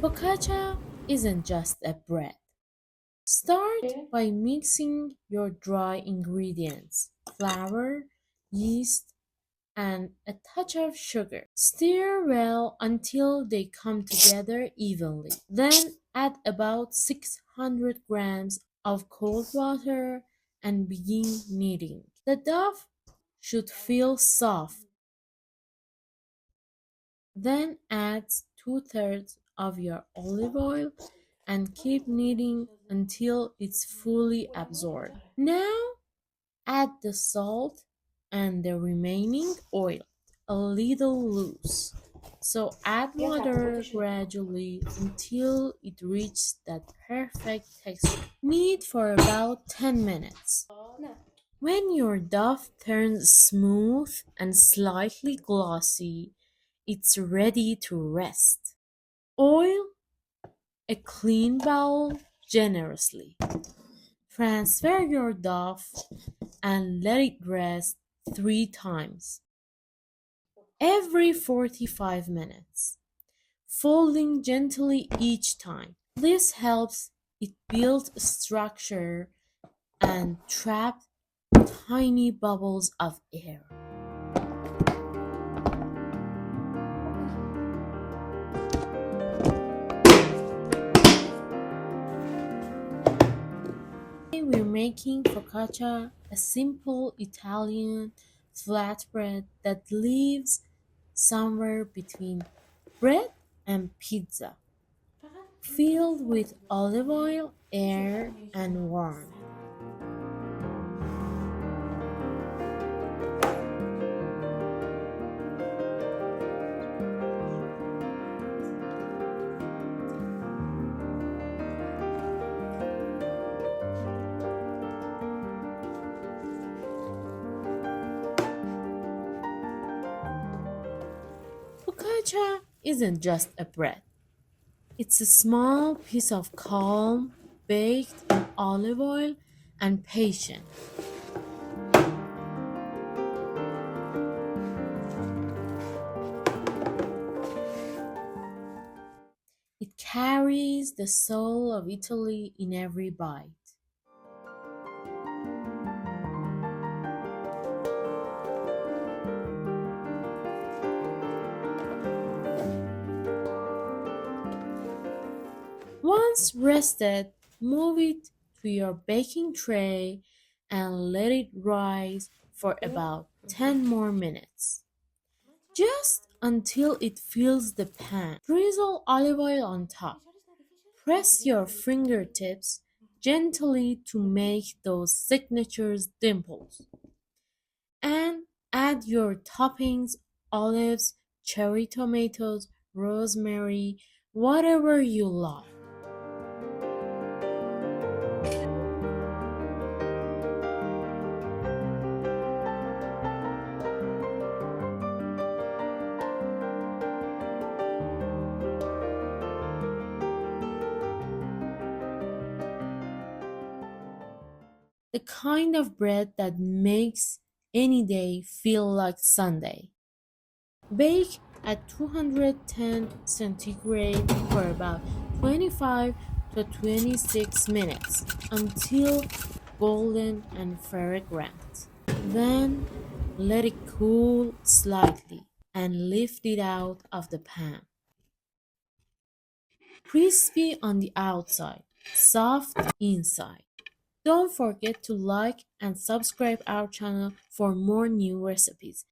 Focaccia isn't just a bread. Start by mixing your dry ingredients, flour, yeast, and a touch of sugar. Stir well until they come together evenly. Then add about 600 grams of cold water and begin kneading. The dough should feel soft. Then add two-thirds of your olive oil and keep kneading until it's fully absorbed. Now add the salt and the remaining oil, a little loose. So add water gradually until it reaches that perfect texture. Knead for about 10 minutes. When your dough turns smooth and slightly glossy, it's ready to rest. Oil a clean bowl generously. Transfer your dough and let it rest 3 times every 45 minutes, folding gently each time. This helps it build structure and trap tiny bubbles of air. Today we're making focaccia, a simple Italian flatbread that lives somewhere between bread and pizza, filled with olive oil, air, and warmth. Focaccia isn't just a bread. It's a small piece of calm baked in olive oil and patience. It carries the soul of Italy in every bite. Once rested, move it to your baking tray and let it rise for about 10 more minutes. Just until it fills the pan. Drizzle olive oil on top. Press your fingertips gently to make those signatures dimples. And add your toppings, olives, cherry tomatoes, rosemary, whatever you love. The kind of bread that makes any day feel like Sunday. Bake at 210 centigrade for about 25 to 26 minutes until golden and fragrant. Then let it cool slightly and lift it out of the pan. Crispy on the outside, soft inside. Don't forget to like and subscribe our channel for more new recipes.